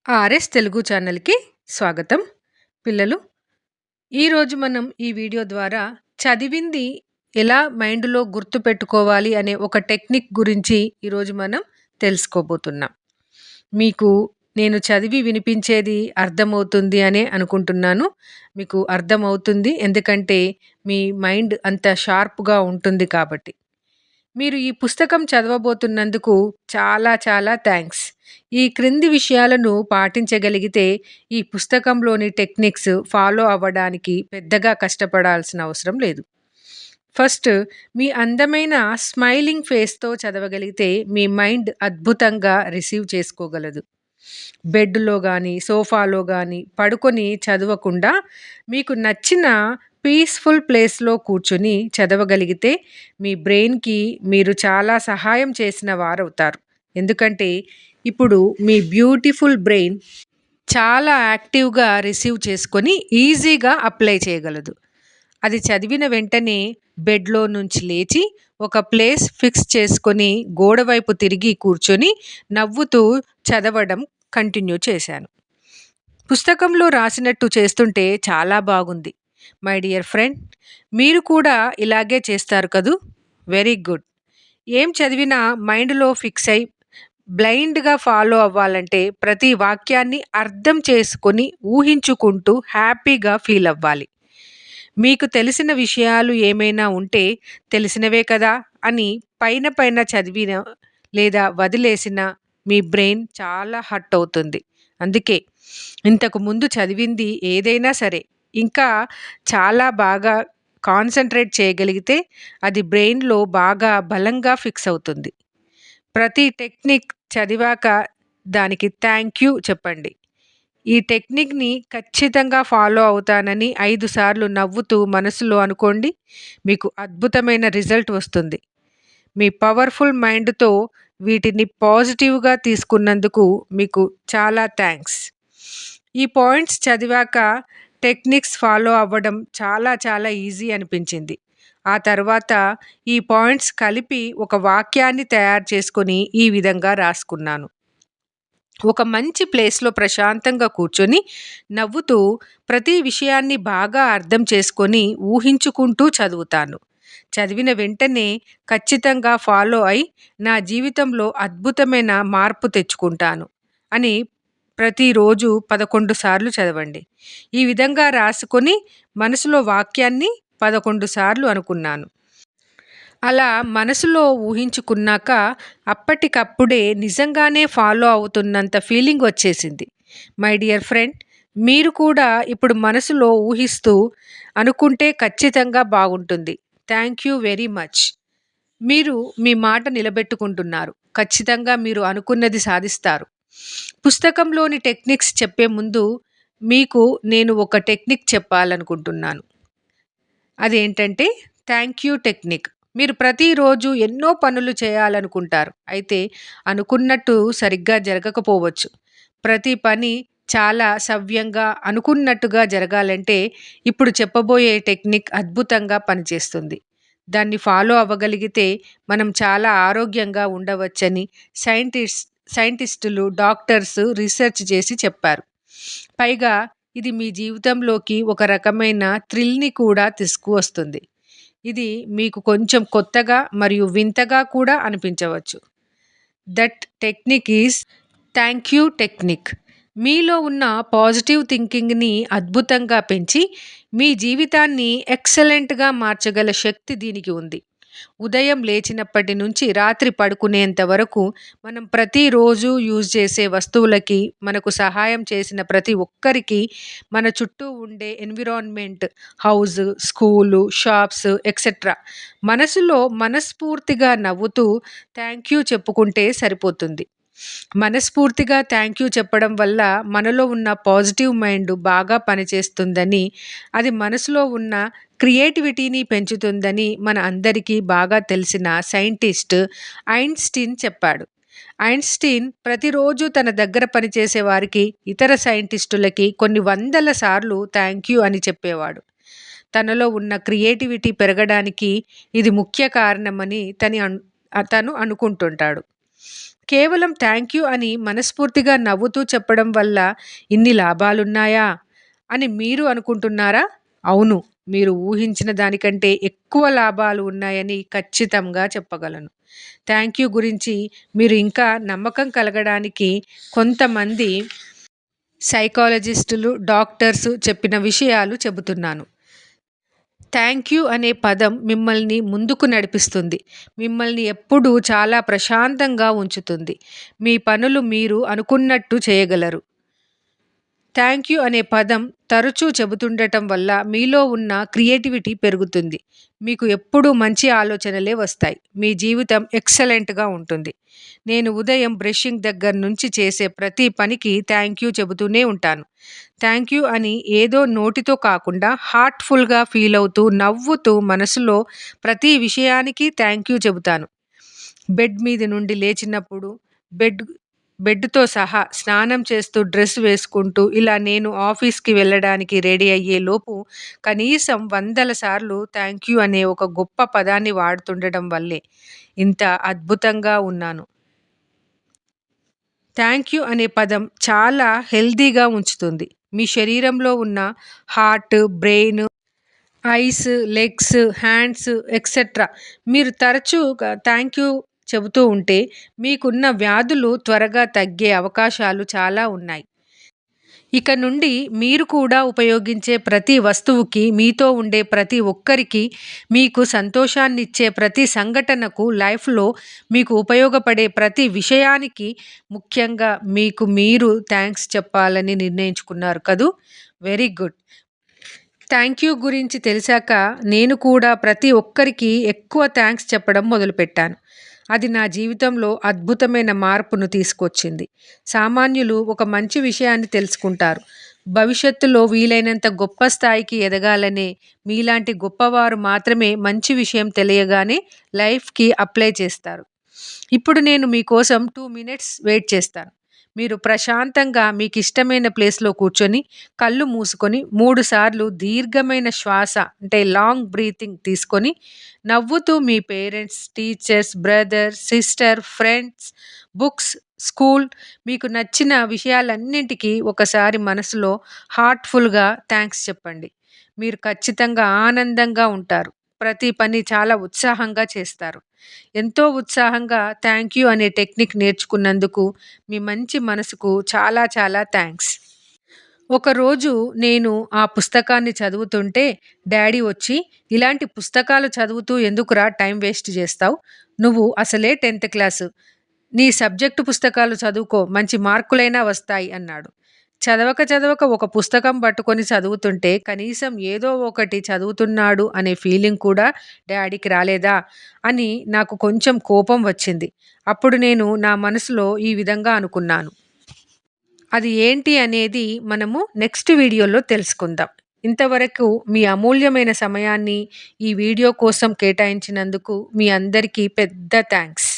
RS Telugu ఛానల్‌కి స్వాగతం. పిల్లలు, ఈరోజు మనం ఈ వీడియో ద్వారా చదివింది ఎలా మైండ్‌లో గుర్తుపెట్టుకోవాలి అనే ఒక టెక్నిక్ గురించి ఈరోజు మనం తెలుసుకోబోతున్నాం. మీకు నేను చదివి వినిపించేది అర్థమవుతుంది అనే అనుకుంటున్నాను. మీకు అర్థమవుతుంది. ఎందుకంటే మీ మైండ్ అంత షార్ప్‌గా ఉంటుంది కాబట్టి. మీరు ఈ పుస్తకం చదవబోతున్నందుకు చాలా చాలా థ్యాంక్స్. ఈ క్రింది విషయాలను పాటించగలిగితే ఈ పుస్తకంలోని టెక్నిక్స్ ఫాలో అవ్వడానికి పెద్దగా కష్టపడాల్సిన అవసరం లేదు. ఫస్ట్, మీ అందమైన స్మైలింగ్ ఫేస్‌తో చదవగలిగితే మీ మైండ్ అద్భుతంగా రిసీవ్ చేసుకోగలదు. బెడ్‌లో గానీ, సోఫాలో గానీ పడుకొని చదవకుండా మీకు నచ్చిన పీస్‌ఫుల్ ప్లేస్‌లో కూర్చొని చదవగలిగితే మీ బ్రెయిన్‌కి మీరు చాలా సహాయం చేసిన వారవుతారు. ఎందుకంటే ఇప్పుడు మీ బ్యూటిఫుల్ బ్రెయిన్ చాలా యాక్టివ్‌గా రిసీవ్ చేసుకొని ఈజీగా అప్లై చేయగలదు. అది చదివిన వెంటనే బెడ్‌లో నుంచి లేచి ఒక ప్లేస్ ఫిక్స్ చేసుకొని గోడ వైపు తిరిగి కూర్చొని నవ్వుతూ చదవడం కంటిన్యూ చేశాను. పుస్తకంలో రాసినట్టు చేస్తుంటే చాలా బాగుంది. మై డియర్ ఫ్రెండ్, మీరు కూడా ఇలాగే చేస్తారు కదూ! Very good. ఏం చదివినా మైండ్‌లో ఫిక్స్ అయి బ్లైండ్‌గా ఫాలో అవ్వాలంటే ప్రతి వాక్యాన్ని అర్థం చేసుకొని ఊహించుకుంటూ హ్యాపీగా ఫీల్ అవ్వాలి. మీకు తెలిసిన విషయాలు ఏమైనా ఉంటే తెలిసినవే కదా అని పైన పైన చదివిన లేదా వదిలేసిన మీ బ్రెయిన్ చాలా హర్ట్ అవుతుంది. అందుకే ఇంతకు ముందు చదివింది ఏదైనా సరే ఇంకా చాలా బాగా కాన్సంట్రేట్ చేయగలిగితే అది బ్రెయిన్‌లో బాగా బలంగా ఫిక్స్ అవుతుంది. ప్రతి టెక్నిక్ చదివాక దానికి థ్యాంక్ యూ చెప్పండి. ఈ టెక్నిక్‌ని ఖచ్చితంగా ఫాలో అవుతానని 5 సార్లు నవ్వుతూ మనసులో అనుకోండి. మీకు అద్భుతమైన రిజల్ట్ వస్తుంది. మీ పవర్‌ఫుల్ మైండ్‌తో వీటిని పాజిటివ్‌గా తీసుకున్నందుకు మీకు చాలా థ్యాంక్స్. ఈ పాయింట్స్ చదివాక టెక్నిక్స్ ఫాలో అవ్వడం చాలా చాలా ఈజీ అనిపించింది. ఆ తర్వాత ఈ పాయింట్స్ కలిపి ఒక వాక్యాన్ని తయారు చేసుకొని ఈ విధంగా రాసుకున్నాను. ఒక మంచి ప్లేస్‌లో ప్రశాంతంగా కూర్చొని నవ్వుతూ ప్రతి విషయాన్ని బాగా అర్థం చేసుకొని ఊహించుకుంటూ చదువుతాను. చదివిన వెంటనే ఖచ్చితంగా ఫాలో అయి నా జీవితంలో అద్భుతమైన మార్పు తెచ్చుకుంటాను అని ప్రతిరోజు 11 సార్లు చదవండి. ఈ విధంగా రాసుకొని మనసులో వాక్యాన్ని 11 సార్లు అనుకున్నాను. అలా మనసులో ఊహించుకున్నాక అప్పటికప్పుడే నిజంగానే ఫాలో అవుతున్నంత ఫీలింగ్ వచ్చేసింది. మై డియర్ ఫ్రెండ్, మీరు కూడా ఇప్పుడు మనసులో ఊహిస్తూ అనుకుంటే ఖచ్చితంగా బాగుంటుంది. Thank you very much. మీరు మీ మాట నిలబెట్టుకుంటున్నారు. ఖచ్చితంగా మీరు అనుకున్నది సాధిస్తారు. పుస్తకంలోని టెక్నిక్స్ చెప్పే ముందు మీకు నేను ఒక టెక్నిక్ చెప్పాలనుకుంటున్నాను. అదేంటంటే థ్యాంక్ యూ టెక్నిక్. మీరు ప్రతిరోజు ఎన్నో పనులు చేయాలనుకుంటారు. అయితే అనుకున్నట్టు సరిగ్గా జరగకపోవచ్చు. ప్రతి పని చాలా సవ్యంగా అనుకున్నట్టుగా జరగాలంటే ఇప్పుడు చెప్పబోయే టెక్నిక్ అద్భుతంగా పనిచేస్తుంది. దాన్ని ఫాలో అవ్వగలిగితే మనం చాలా ఆరోగ్యంగా ఉండవచ్చని సైంటిస్టులు, డాక్టర్స్ రీసెర్చ్ చేసి చెప్పారు. పైగా ఇది మీ జీవితంలోకి ఒక రకమైన థ్రిల్‌ని కూడా తీసుకువస్తుంది. ఇది మీకు కొంచెం కొత్తగా మరియు వింతగా కూడా అనిపించవచ్చు. That technique is thank you technique. మీలో ఉన్న పాజిటివ్ థింకింగ్‌ని అద్భుతంగా పెంచి మీ జీవితాన్ని ఎక్సలెంట్‌గా మార్చగల శక్తి దీనికి ఉంది. ఉదయం లేచినప్పటి నుంచి రాత్రి పడుకునేంత వరకు మనం ప్రతిరోజు యూజ్ చేసే వస్తువులకి, మనకు సహాయం చేసిన ప్రతి ఒక్కరికి, మన చుట్టూ ఉండే environment, house, school, shops etcetera మనసులో మనస్ఫూర్తిగా నవ్వుతూ థ్యాంక్ యూ చెప్పుకుంటే సరిపోతుంది. మనస్ఫూర్తిగా థ్యాంక్ యూ చెప్పడం వల్ల మనలో ఉన్న పాజిటివ్ మైండ్ బాగా పనిచేస్తుందని, అది మనసులో ఉన్న క్రియేటివిటీని పెంచుతుందని మన అందరికీ బాగా తెలిసిన సైంటిస్ట్ ఐన్‌స్టీన్ చెప్పాడు. ఐన్‌స్టీన్ ప్రతిరోజు తన దగ్గర పనిచేసే వారికి, ఇతర సైంటిస్టులకి కొన్ని వందల సార్లు థ్యాంక్ యూ అని చెప్పేవాడు. తనలో ఉన్న క్రియేటివిటీ పెరగడానికి ఇది ముఖ్య కారణమని తను అనుకుంటుంటాడు. కేవలం థ్యాంక్ యూ అని మనస్ఫూర్తిగా నవ్వుతూ చెప్పడం వల్ల ఇన్ని లాభాలున్నాయా అని మీరు అనుకుంటున్నారా? అవును. మీరు ఊహించిన దానికంటే ఎక్కువ లాభాలు ఉన్నాయని ఖచ్చితంగా చెప్పగలను. థ్యాంక్ యూ గురించి మీరు ఇంకా నమ్మకం కలగడానికి కొంతమంది సైకాలజిస్టులు, డాక్టర్స్ చెప్పిన విషయాలు చెబుతున్నాను. థ్యాంక్ యూ అనే పదం మిమ్మల్ని ముందుకు నడిపిస్తుంది. మిమ్మల్ని ఎప్పుడూ చాలా ప్రశాంతంగా ఉంచుతుంది. మీ పనులు మీరు అనుకున్నట్టు చేయగలరు. థ్యాంక్ యూ అనే పదం తరచూ చెబుతుండటం వల్ల మీలో ఉన్న క్రియేటివిటీ పెరుగుతుంది. మీకు ఎప్పుడూ మంచి ఆలోచనలే వస్తాయి. మీ జీవితం ఎక్సలెంట్‌గా ఉంటుంది. నేను ఉదయం బ్రషింగ్ దగ్గర నుంచి చేసే ప్రతి పనికి థ్యాంక్ యూ చెబుతూనే ఉంటాను. థ్యాంక్ యూ అని ఏదో నోటితో కాకుండా హార్ట్‌ఫుల్‌గా ఫీల్ అవుతూ, నవ్వుతూ మనసులో ప్రతి విషయానికి థ్యాంక్ యూ చెబుతాను. బెడ్ మీద నుండి లేచినప్పుడు, బెడ్ బెడ్‌తో సహా స్నానం చేస్తూ, డ్రెస్ వేసుకుంటూ, ఇలా నేను ఆఫీస్‌కి వెళ్ళడానికి రెడీ అయ్యేలోపు కనీసం వందల సార్లు థ్యాంక్ యూ అనే ఒక గొప్ప పదాన్ని వాడుతుండడం వల్లే ఇంత అద్భుతంగా ఉన్నాను. థ్యాంక్ యూ అనే పదం చాలా హెల్తీగా ఉంచుతుంది. మీ శరీరంలో ఉన్న heart, brain, ice, legs, hands etcetera మీరు తరచుగా థ్యాంక్ యూ చెబుతూ ఉంటే మీకున్న వ్యాధులు త్వరగా తగ్గే అవకాశాలు చాలా ఉన్నాయి. ఇక నుండి మీరు కూడా ఉపయోగించే ప్రతి వస్తువుకి, మీతో ఉండే ప్రతి ఒక్కరికి, మీకు సంతోషాన్నిచ్చే ప్రతి సంఘటనకు, లైఫ్‌లో మీకు ఉపయోగపడే ప్రతి విషయానికి ముఖ్యంగా మీకు మీరు థాంక్స్ చెప్పాలని నిర్ణయించుకున్నారు కదూ! Very good. థ్యాంక్ యూ గురించి తెలిసాక నేను కూడా ప్రతి ఒక్కరికి ఎక్కువ థ్యాంక్స్ చెప్పడం మొదలుపెట్టాను. అది నా జీవితంలో అద్భుతమైన మార్పును తీసుకొచ్చింది. సామాన్యులు ఒక మంచి విషయాన్ని తెలుసుకుంటారు. భవిష్యత్తులో వీలైనంత గొప్ప స్థాయికి ఎదగాలనే మీలాంటి గొప్పవారు మాత్రమే మంచి విషయం తెలియగానే లైఫ్‌కి అప్లై చేస్తారు. ఇప్పుడు నేను మీకోసం 2 మినిట్స్ వెయిట్ చేస్తాను. మీరు ప్రశాంతంగా మీకిష్టమైన ప్లేస్‌లో కూర్చొని, కళ్ళు మూసుకొని 3 సార్లు దీర్ఘమైన శ్వాస అంటే లాంగ్ బ్రీతింగ్ తీసుకొని, నవ్వుతూ మీ parents, teachers, brother, sister, friends, books, school మీకు నచ్చిన విషయాలన్నింటికి ఒకసారి మనసులో హార్ట్‌ఫుల్‌గా థాంక్స్ చెప్పండి. మీరు ఖచ్చితంగా ఆనందంగా ఉంటారు. ప్రతి పని చాలా ఉత్సాహంగా చేస్తారు. ఎంతో ఉత్సాహంగా థ్యాంక్ యూ అనే టెక్నిక్ నేర్చుకున్నందుకు మీ మంచి మనసుకు చాలా చాలా థ్యాంక్స్. ఒకరోజు నేను ఆ పుస్తకాన్ని చదువుతుంటే డాడీ వచ్చి, "ఇలాంటి పుస్తకాలు చదువుతూ ఎందుకురా టైం వేస్ట్ చేస్తావు? నువ్వు అసలే 10థ్ క్లాసు. నీ సబ్జెక్టు పుస్తకాలు చదువుకో మంచి మార్కులైనా వస్తాయి" అన్నాడు. చదవక చదవక ఒక పుస్తకం పట్టుకొని చదువుతుంటే కనీసం ఏదో ఒకటి చదువుతున్నాడు అనే ఫీలింగ్ కూడా డాడీకి రాలేదా అని నాకు కొంచెం కోపం వచ్చింది. అప్పుడు నేను నా మనసులో ఈ విధంగా అనుకున్నాను. అది ఏంటి అనేది మనము నెక్స్ట్ వీడియోలో తెలుసుకుందాం. ఇంతవరకు మీ అమూల్యమైన సమయాన్ని ఈ వీడియో కోసం కేటాయించినందుకు మీ అందరికీ పెద్ద థ్యాంక్స్.